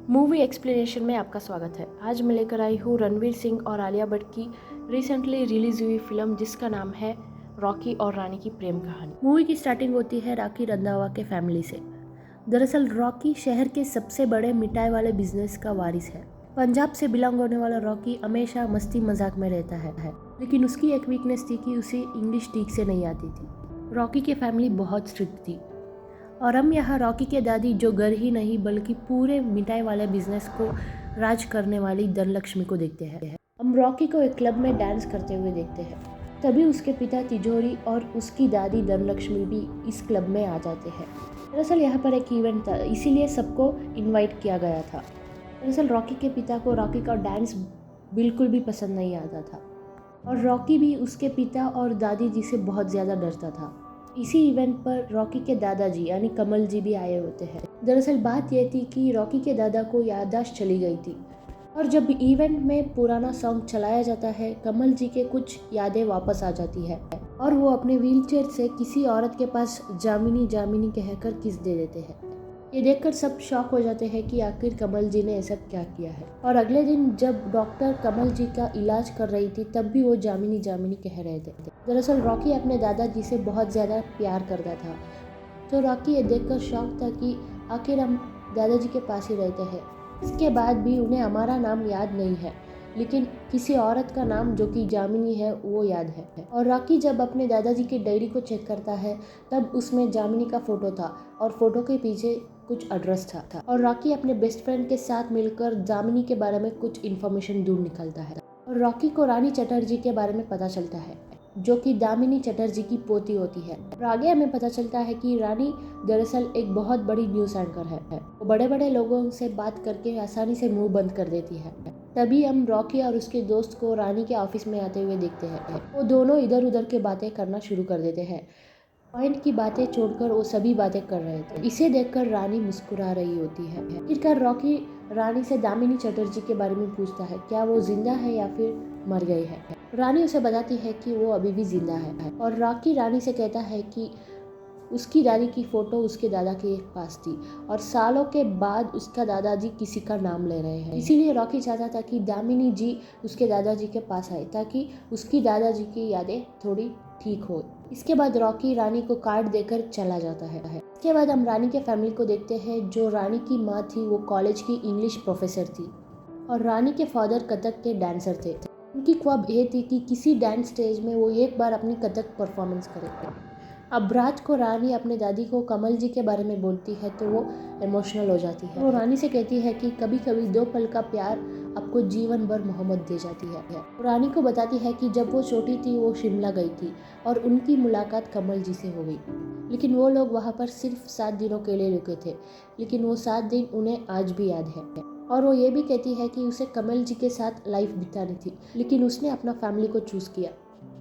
Movie explanation में आपका स्वागत है। आज मैं लेकर आई हूँ रणवीर सिंह और आलिया भट्ट की रिसेंटली रिलीज हुई फिल्म जिसका नाम है रॉकी और रानी की प्रेम कहानी। मूवी की स्टार्टिंग होती है रॉकी रंधावा के फैमिली से। दरअसल रॉकी शहर के सबसे बड़े मिठाई वाले बिजनेस का वारिस है। पंजाब से बिलोंग होने वाला रॉकी हमेशा मस्ती मजाक में रहता है, लेकिन उसकी एक वीकनेस थी कि उसे इंग्लिश ठीक से नहीं आती थी। रॉकी की फैमिली बहुत स्ट्रिक्ट थी और हम यहाँ रॉकी के दादी जो घर ही नहीं बल्कि पूरे मिठाई वाले बिजनेस को राज करने वाली धनलक्ष्मी को देखते हैं। हम रॉकी को एक क्लब में डांस करते हुए देखते हैं। तभी उसके पिता तिजोरी और उसकी दादी धनलक्ष्मी भी इस क्लब में आ जाते हैं। दरअसल यहाँ पर एक इवेंट था, इसीलिए सबको इनवाइट किया गया था। दरअसल रॉकी के पिता को रॉकी का डांस बिल्कुल भी पसंद नहीं आता था और रॉकी भी उसके पिता और दादी जी से बहुत ज़्यादा डरता था। इसी इवेंट पर रॉकी के दादाजी यानी कमल जी भी आए होते हैं। दरअसल बात यह थी कि रॉकी के दादा को याददाश्त चली गई थी और जब इवेंट में पुराना सॉन्ग चलाया जाता है कमल जी के कुछ यादें वापस आ जाती है और वो अपने व्हीलचेयर से किसी औरत के पास जामिनी जामिनी कहकर किस दे देते हैं। ये देखकर सब शॉक हो जाते हैं कि आखिर कमल जी ने ऐसा क्या किया है। और अगले दिन जब डॉक्टर कमल जी का इलाज कर रही थी तब भी वो जामिनी जामिनी कह रहे थे। दरअसल रॉकी अपने दादाजी से बहुत ज़्यादा प्यार करता था, तो रॉकी ये देखकर शॉक था कि आखिर हम दादाजी के पास ही रहते हैं, इसके बाद भी उन्हें हमारा नाम याद नहीं है, लेकिन किसी औरत का नाम जो कि जामिनी है वो याद है। और रॉकी जब अपने दादाजी की डायरी को चेक करता है तब उसमें जामिनी का फोटो था और फोटो के पीछे कुछ एड्रेस था और रॉकी अपने बेस्ट फ्रेंड के साथ मिलकर जामिनी के बारे में कुछ इन्फॉर्मेशन ढूंढ निकालता है और रॉकी को रानी चटर्जी के बारे में पता चलता है जो कि दामिनी चटर्जी की पोती होती है। और आगे हमें पता चलता है कि रानी दरअसल एक बहुत बड़ी न्यूज़ एंकर है। वो बड़े बड़े लोगों से बात करके आसानी से मुंह बंद कर देती है। तभी हम रॉकी और उसके दोस्त को रानी के ऑफिस में आते हुए देखते हैं। वो दोनों इधर उधर के बातें करना शुरू कर देते हैं। पॉइंट की बातें छोड़कर वो सभी बातें कर रहे थे। इसे देखकर रानी मुस्कुरा रही होती है। आखिरकार रॉकी रानी से दामिनी चटर्जी के बारे में पूछता है, क्या वो जिंदा है या फिर मर गई है। रानी उसे बताती है कि वो अभी भी जिंदा है और रॉकी रानी से कहता है कि उसकी दादी की फोटो उसके दादा के पास थी और सालों के बाद उसका दादाजी किसी का नाम ले रहे हैं। इसीलिए रॉकी चाहता था कि दामिनी जी उसके दादाजी के पास आए ताकि उसकी दादाजी की यादें थोड़ी ठीक हो। इसके बाद रॉकी रानी को कार्ड देकर चला जाता है। इसके बाद हम रानी के फैमिली को देखते हैं। जो रानी की माँ थी वो कॉलेज की इंग्लिश प्रोफेसर थी और रानी के फादर कथक के डांसर थे। उनकी ख्वाब ये थी कि किसी डांस स्टेज में वो एक बार अपनी कथक परफॉर्मेंस करे। अब रात को रानी अपने दादी को कमल जी के बारे में बोलती है तो वो इमोशनल हो जाती है। वो रानी से कहती है कि कभी कभी 2 पल का प्यार आपको जीवन भर मोहब्बत दे जाती है। रानी को बताती है कि जब वो छोटी थी वो शिमला गई थी और उनकी मुलाकात कमल जी से हो गई, लेकिन वो लोग वहाँ पर सिर्फ 7 दिनों के लिए रुके थे, लेकिन वो 7 दिन उन्हें आज भी याद है। और वो ये भी कहती है कि उसे कमल जी के साथ लाइफ बितानी थी, लेकिन उसने अपना फैमिली को चूज किया।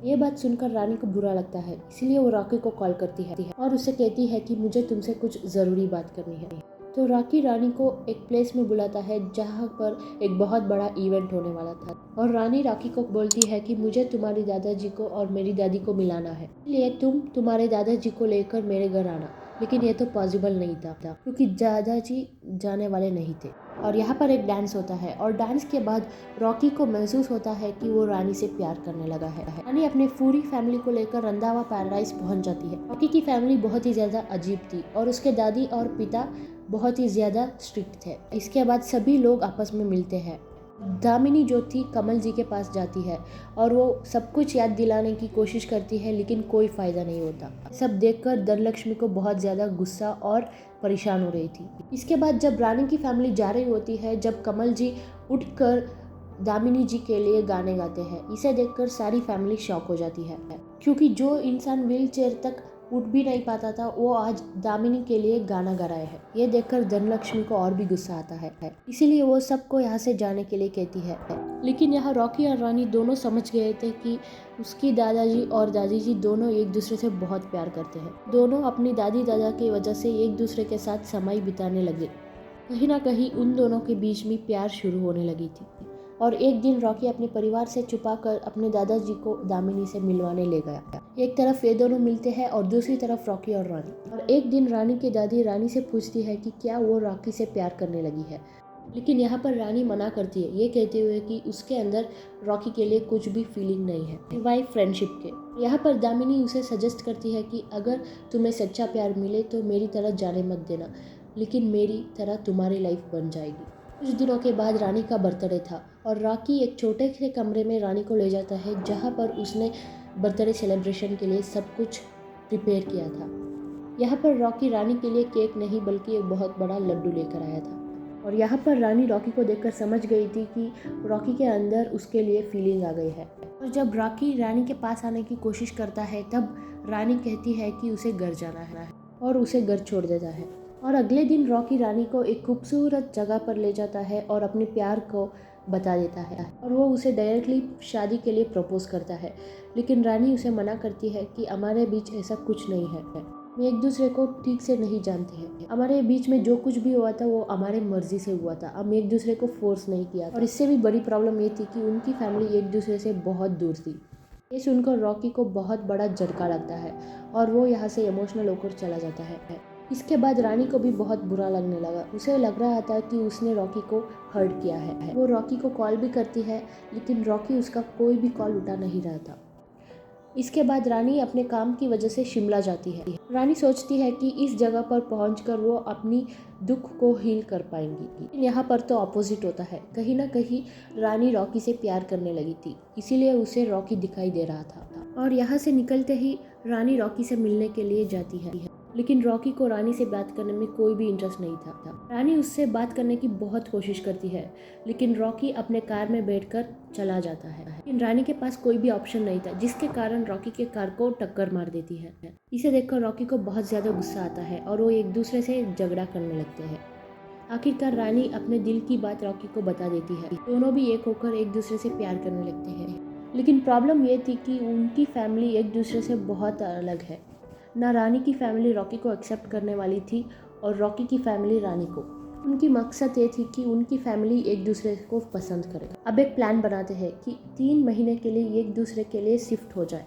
ये बात सुनकर रानी को बुरा लगता है, इसलिए वो रॉकी को कॉल करती है और उसे कहती है कि मुझे तुमसे कुछ ज़रूरी बात करनी है। तो रॉकी रानी को एक प्लेस में बुलाता है जहाँ पर एक बहुत बड़ा इवेंट होने वाला था और रानी रॉकी को बोलती है कि मुझे तुम्हारी दादाजी को और मेरी दादी को मिलाना है, इसलिए तुम तुम्हारे दादाजी को लेकर मेरे घर आना। लेकिन ये तो पॉसिबल नहीं था क्योंकि दादाजी जाने वाले नहीं थे। और यहाँ पर एक डांस होता है और डांस के बाद रॉकी को महसूस होता है कि वो रानी से प्यार करने लगा है। रानी अपनी पूरी फैमिली को लेकर रंधावा पैराडाइज पहुंच जाती है। रॉकी की फैमिली बहुत ही ज़्यादा अजीब थी और उसके दादी और पिता बहुत ही ज़्यादा स्ट्रिक्ट थे। इसके बाद सभी लोग आपस में मिलते हैं। दामिनी जो थी कमल जी के पास जाती है और वो सब कुछ याद दिलाने की कोशिश करती है, लेकिन कोई फ़ायदा नहीं होता। सब देखकर धनलक्ष्मी को बहुत ज़्यादा गुस्सा और परेशान हो रही थी। इसके बाद जब रानी की फैमिली जा रही होती है, जब कमल जी उठकर दामिनी जी के लिए गाने गाते हैं, इसे देखकर सारी फैमिली शॉक हो जाती है क्योंकि जो इंसान व्हील चेयर तक उठ भी नहीं पाता था वो आज दामिनी के लिए गाना गा रहे हैं। ये देखकर धनलक्ष्मी को और भी गुस्सा आता है, इसीलिए वो सबको यहाँ से जाने के लिए कहती है। लेकिन यहाँ रॉकी और रानी दोनों समझ गए थे कि उसकी दादाजी और दादी जी दोनों एक दूसरे से बहुत प्यार करते हैं। दोनों अपनी दादी दादा की वजह से एक दूसरे के साथ समय बिताने लगे। कहीं ना कहीं उन दोनों के बीच में प्यार शुरू होने लगी थी और एक दिन रॉकी अपने परिवार से छुपाकर अपने दादाजी को दामिनी से मिलवाने ले गया। एक तरफ ये दोनों मिलते हैं और दूसरी तरफ रॉकी और रानी। और एक दिन रानी की दादी रानी से पूछती है कि क्या वो रॉकी से प्यार करने लगी है। लेकिन यहाँ पर रानी मना करती है, ये कहते हुए कि उसके अंदर रॉकी के लिए कुछ भी फीलिंग नहीं है सिवाय फ्रेंडशिप के। यहाँ पर दामिनी उसे सजेस्ट करती है कि अगर तुम्हें सच्चा प्यार मिले तो मेरी तरह जाने मत देना, लेकिन मेरी तरह तुम्हारी लाइफ बन जाएगी। कुछ दिनों के बाद रानी का बर्थडे था और रॉकी एक छोटे से कमरे में रानी को ले जाता है, जहाँ पर उसने बर्थडे सेलिब्रेशन के लिए सब कुछ प्रिपेयर किया था। यहाँ पर रॉकी रानी के लिए केक नहीं बल्कि एक बहुत बड़ा लड्डू लेकर आया था और यहाँ पर रानी रॉकी को देखकर समझ गई थी कि रॉकी के अंदर उसके लिए फीलिंग आ गई है। और जब रॉकी रानी के पास आने की कोशिश करता है तब रानी कहती है कि उसे घर जाना है और उसे घर छोड़ देता है। और अगले दिन रॉकी रानी को एक खूबसूरत जगह पर ले जाता है और अपने प्यार को बता देता है और वो उसे डायरेक्टली शादी के लिए प्रपोज करता है। लेकिन रानी उसे मना करती है कि हमारे बीच ऐसा कुछ नहीं है, हम एक दूसरे को ठीक से नहीं जानते हैं, हमारे बीच में जो कुछ भी हुआ था वो हमारे मर्जी से हुआ था, हम एक दूसरे को फोर्स नहीं किया था। और इससे भी बड़ी प्रॉब्लम ये थी कि उनकी फैमिली एक दूसरे से बहुत दूर थी। ये सुनकर रॉकी को बहुत बड़ा झटका लगता है और वो यहाँ से इमोशनल होकर चला जाता है। इसके बाद रानी को भी बहुत बुरा लगने लगा। उसे लग रहा था कि उसने रॉकी को हर्ट किया है। वो रॉकी को कॉल भी करती है, लेकिन रॉकी उसका कोई भी कॉल उठा नहीं रहा था। इसके बाद रानी अपने काम की वजह से शिमला जाती है। रानी सोचती है कि इस जगह पर पहुंचकर वो अपनी दुख को हील कर पाएंगी, लेकिन यहाँ पर तो ऑपोजिट होता है। कहीं ना कहीं रानी रॉकी से प्यार करने लगी थी, इसीलिए उसे रॉकी दिखाई दे रहा था। और यहाँ से निकलते ही रानी रॉकी से मिलने के लिए जाती है, लेकिन रॉकी को रानी से बात करने में कोई भी इंटरेस्ट नहीं था। रानी उससे बात करने की बहुत कोशिश करती है, लेकिन रॉकी अपने कार में बैठकर चला जाता है। लेकिन रानी के पास कोई भी ऑप्शन नहीं था, जिसके कारण रॉकी के कार को टक्कर मार देती है। इसे देखकर रॉकी को बहुत ज्यादा गुस्सा आता है और वो एक दूसरे से झगड़ा करने लगते हैं। आखिरकार रानी अपने दिल की बात रॉकी को बता देती है। दोनों भी एक होकर एक दूसरे से प्यार करने लगते हैं। लेकिन प्रॉब्लम ये थी कि उनकी फैमिली एक दूसरे से बहुत अलग है। ना रानी की फैमिली रॉकी को एक्सेप्ट करने वाली थी और रॉकी की फैमिली रानी को। उनकी मकसद ये थी कि उनकी फैमिली एक दूसरे को पसंद करे। अब एक प्लान बनाते हैं कि 3 महीने के लिए एक दूसरे के लिए शिफ्ट हो जाए,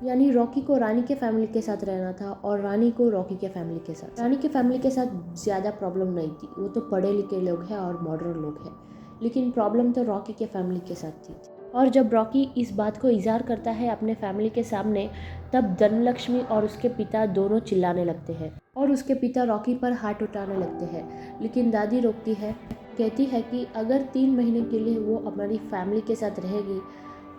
यानी रॉकी को रानी के फैमिली के साथ रहना था और रानी को रॉकी के फैमिली के साथ। रानी के फैमिली के साथ ज़्यादा प्रॉब्लम नहीं थी, वो तो पढ़े लिखे लोग हैं और मॉडर्न लोग हैं, लेकिन प्रॉब्लम तो रॉकी के फैमिली के साथ थी। और जब रॉकी इस बात को इजहार करता है अपने फैमिली के सामने, तब धनलक्ष्मी और उसके पिता दोनों चिल्लाने लगते हैं और उसके पिता रॉकी पर हाथ उठाने लगते हैं। लेकिन दादी रोकती है, कहती है कि अगर 3 महीने के लिए वो हमारी फैमिली के साथ रहेगी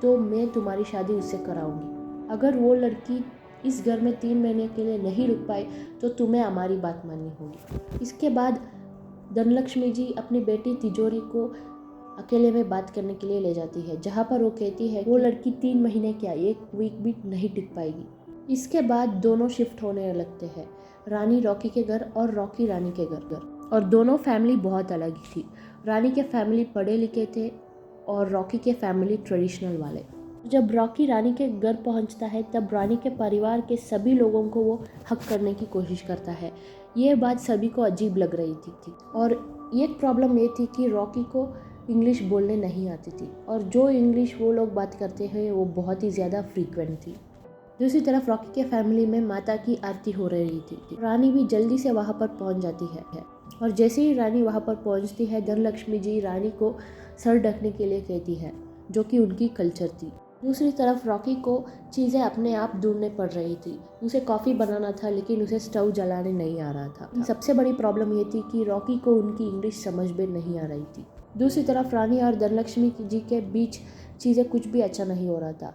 तो मैं तुम्हारी शादी उससे कराऊंगी। अगर वो लड़की इस घर में 3 महीने के लिए नहीं रुक पाई तो तुम्हें हमारी बात माननी होगी। इसके बाद धनलक्ष्मी जी अपनी बेटी तिजोरी को अकेले में बात करने के लिए ले जाती है, जहाँ पर वो कहती है वो लड़की 3 महीने क्या 1 वीक भी नहीं टिक पाएगी। इसके बाद दोनों शिफ्ट होने लगते हैं, रानी रॉकी के घर और रॉकी रानी के घर। और दोनों फैमिली बहुत अलग थी। रानी के फैमिली पढ़े लिखे थे और रॉकी के फैमिली ट्रेडिशनल वाले। जब रॉकी रानी के घर पहुंचता है तब रानी के परिवार के सभी लोगों को वो हक करने की कोशिश करता है। ये बात सभी को अजीब लग रही थी। और एक प्रॉब्लम ये थी कि रॉकी को इंग्लिश बोलने नहीं आती थी और जो इंग्लिश वो लोग बात करते हैं वो बहुत ही ज़्यादा फ्रीक्वेंट थी। दूसरी तरफ रॉकी के फैमिली में माता की आरती हो रही थी। रानी भी जल्दी से वहाँ पर पहुँच जाती है और जैसे ही रानी वहाँ पर पहुँचती है धनलक्ष्मी जी रानी को सर ढकने के लिए कहती है, जो कि उनकी कल्चर थी। दूसरी तरफ रॉकी को चीज़ें अपने आप ढूंढने पड़ रही थी। उसे कॉफ़ी बनाना था लेकिन उसे स्टोव जलाने नहीं आ रहा था। सबसे बड़ी प्रॉब्लम ये थी कि रॉकी को उनकी इंग्लिश समझ में नहीं आ रही थी। दूसरी तरफ रानी और धनलक्ष्मी जी के बीच चीज़ें कुछ भी अच्छा नहीं हो रहा था,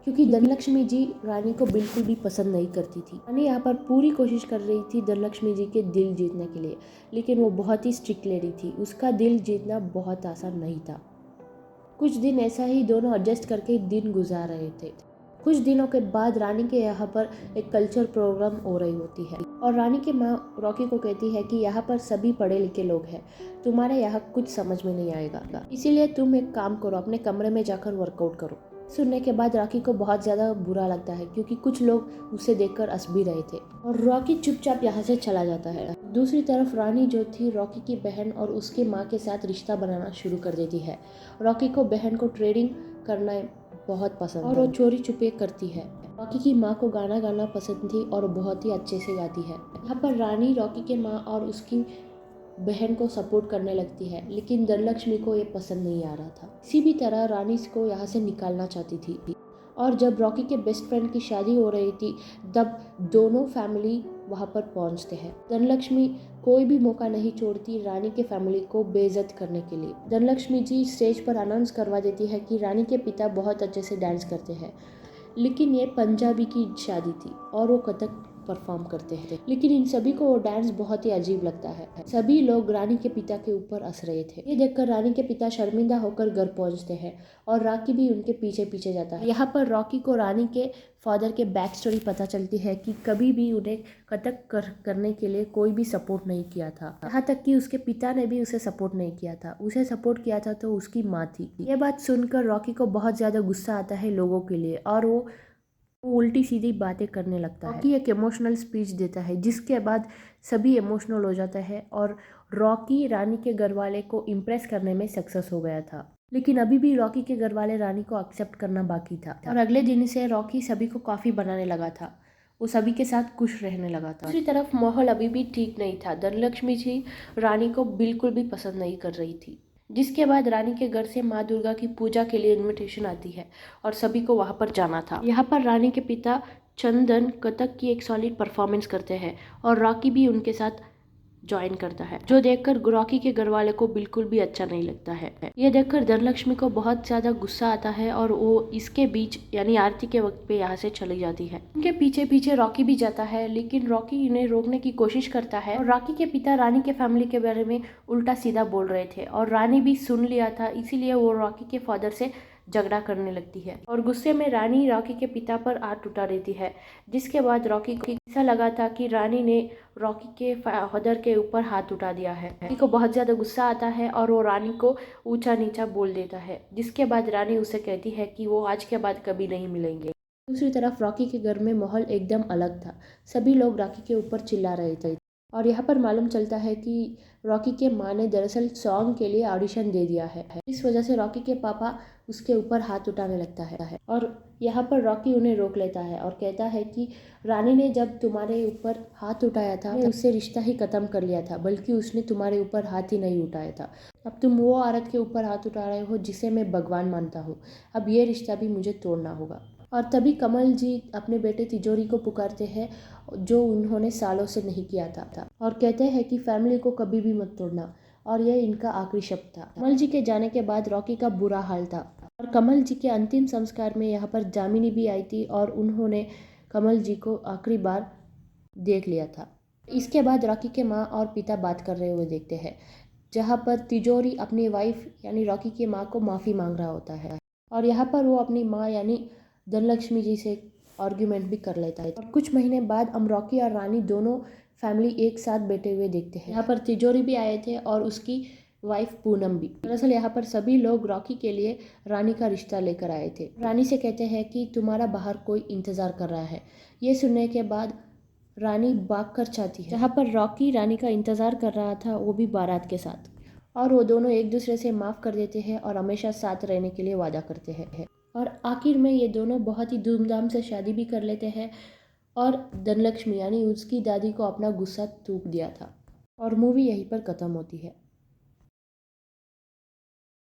क्योंकि धनलक्ष्मी जी रानी को बिल्कुल भी पसंद नहीं करती थी। रानी यहाँ पर पूरी कोशिश कर रही थी धनलक्ष्मी जी के दिल जीतने के लिए, लेकिन वो बहुत ही स्ट्रिक्ट लेडी थी। उसका दिल जीतना बहुत आसान नहीं था। कुछ दिन ऐसा ही दोनों एडजस्ट करके दिन गुजार रहे थे। कुछ दिनों के बाद रानी के यहाँ पर एक कल्चर प्रोग्राम हो रही होती है और रानी की माँ रॉकी को कहती है कि यहाँ पर सभी पढ़े लिखे लोग हैं, तुम्हारे यहाँ कुछ समझ में नहीं आएगा, इसीलिए तुम एक काम करो, अपने कमरे में जाकर वर्कआउट करो। सुनने के बाद रॉकी को बहुत ज़्यादा बुरा लगता है, क्योंकि कुछ लोग उसे देखकर हंस भी रहे थे और रॉकी चुपचाप यहाँ से चला जाता है। दूसरी तरफ रानी जो थी रॉकी की बहन और उसकी माँ के साथ रिश्ता बनाना शुरू कर देती है। रॉकी को बहन को ट्रेडिंग करना बहुत पसंद और वो चोरी छुपे करती है। रॉकी की माँ को गाना गाना पसंद थी और बहुत ही अच्छे से गाती है। यहाँ पर रानी रॉकी के माँ और उसकी बहन को सपोर्ट करने लगती है, लेकिन धनलक्ष्मी को ये पसंद नहीं आ रहा था। किसी भी तरह रानी को यहाँ से निकालना चाहती थी। और जब रॉकी के बेस्ट फ्रेंड की शादी हो रही थी, तब दोनों फैमिली वहाँ पर पहुँचते हैं। धनलक्ष्मी कोई भी मौका नहीं छोड़ती रानी के फैमिली को बेइज्जत करने के लिए। धनलक्ष्मी जी स्टेज पर अनाउंस करवा देती है कि रानी के पिता बहुत अच्छे से डांस करते हैं, लेकिन ये पंजाबी की शादी थी और वो कथक परफॉर्म करते हैं। लेकिन इन सभी को वो डांस बहुत ही अजीब लगता है। सभी लोग रानी के पिता के ऊपर हंस रहे थे। ये देखकर रानी के पिता शर्मिंदा होकर घर पहुंचते हैं और रॉकी भी उनके पीछे पीछे जाता है। यहाँ पर रॉकी को रानी के फादर के बैक स्टोरी पता चलती है कि कभी भी उन्हें कथक करने के लिए कोई भी सपोर्ट नहीं किया था। यहाँ तक कि उसके पिता ने भी उसे सपोर्ट नहीं किया था। उसे सपोर्ट किया था तो उसकी माँ थी। ये बात सुनकर रॉकी को बहुत ज़्यादा गुस्सा आता है लोगों के लिए और वो उल्टी सीधी बातें करने लगता है। रॉकी एक इमोशनल स्पीच देता है जिसके बाद सभी इमोशनल हो जाता है और रॉकी रानी के घरवाले को इम्प्रेस करने में सक्सेस हो गया था। लेकिन अभी भी रॉकी के घरवाले रानी को एक्सेप्ट करना बाकी था और अगले दिन से रॉकी सभी को कॉफ़ी बनाने लगा था। वो सभी के साथ खुश रहने लगा था। दूसरी तरफ माहौल अभी भी ठीक नहीं था। धनलक्ष्मी जी रानी को बिल्कुल भी पसंद नहीं कर रही थी, जिसके बाद रानी के घर से माँ दुर्गा की पूजा के लिए इनविटेशन आती है और सभी को वहाँ पर जाना था। यहाँ पर रानी के पिता चंदन कथक की एक सॉलिड परफॉर्मेंस करते हैं और रॉकी भी उनके साथ ज्वाइन करता है, जो देखकर रॉकी के घर वाले को बिल्कुल भी अच्छा नहीं लगता है। ये देखकर धनलक्ष्मी को बहुत ज़्यादा गुस्सा आता है और वो इसके बीच यानी आरती के वक्त पे यहाँ से चली जाती है। उनके पीछे पीछे रॉकी भी जाता है, लेकिन रॉकी इन्हें रोकने की कोशिश करता है और रॉकी के पिता रानी के फैमिली के बारे में उल्टा सीधा बोल रहे थे और रानी भी सुन लिया था, इसीलिए वो रॉकी के फादर से झगड़ा करने लगती है और गुस्से में रानी रॉकी के पिता पर हाथ उठा देती है, जिसके बाद रॉकी को ऐसा लगा था कि रानी ने रॉकी के फादर के ऊपर हाथ उठा दिया है। रॉकी को बहुत ज़्यादा गुस्सा आता है और वो रानी को ऊंचा नीचा बोल देता है, जिसके बाद रानी उसे कहती है कि वो आज के बाद कभी नहीं मिलेंगे। दूसरी तरफ रॉकी के घर में माहौल एकदम अलग था। सभी लोग रॉकी के ऊपर चिल्ला रहे थे और यहाँ पर मालूम चलता है कि रॉकी के माँ ने दरअसल सॉन्ग के लिए ऑडिशन दे दिया है। इस वजह से रॉकी के पापा उसके ऊपर हाथ उठाने लगता है और यहाँ पर रॉकी उन्हें रोक लेता है और कहता है कि रानी ने जब तुम्हारे ऊपर हाथ उठाया था उससे रिश्ता ही ख़त्म कर लिया था, बल्कि उसने तुम्हारे ऊपर हाथ ही नहीं उठाया था। अब तुम वो औरत के ऊपर हाथ उठा रहे हो जिसे मैं भगवान मानता हूँ। अब ये रिश्ता भी मुझे तोड़ना होगा। और तभी कमल जी अपने बेटे तिजोरी को पुकारते हैं, जो उन्होंने सालों से नहीं किया था और कहते हैं कि फैमिली को कभी भी मत तोड़ना, और यह इनका आखिरी शब्द था। कमल जी के जाने के बाद रॉकी का बुरा हाल था और कमल जी के अंतिम संस्कार में यहाँ पर जामिनी भी आई थी और उन्होंने कमल जी को आखिरी बार देख लिया था। इसके बाद रॉकी के माँ और पिता बात कर रहे हुए देखते हैं, जहाँ पर तिजोरी अपनी वाइफ यानी रॉकी की माँ को माफ़ी मांग रहा होता है और यहाँ पर वो अपनी माँ यानी धनलक्ष्मी जी से आर्ग्यूमेंट भी कर लेता है। और कुछ महीने बाद हम रॉकी और रानी दोनों फैमिली एक साथ बैठे हुए देखते हैं। यहाँ पर तिजोरी भी आए थे और उसकी वाइफ पूनम भी। दरअसल यहाँ पर सभी लोग रॉकी के लिए रानी का रिश्ता लेकर आए थे। रानी से कहते हैं कि तुम्हारा बाहर कोई इंतज़ार कर रहा है। ये सुनने के बाद रानी भाग कर चाहती है। जहाँ पर रॉकी रानी का इंतज़ार कर रहा था, वो भी बारात के साथ, और वो दोनों एक दूसरे से माफ़ कर देते हैं और हमेशा साथ रहने के लिए वादा करते हैं। और आखिर में ये दोनों बहुत ही धूमधाम से शादी भी कर लेते हैं और धनलक्ष्मी यानी उसकी दादी को अपना गुस्सा थूक दिया था और मूवी यहीं पर ख़त्म होती है।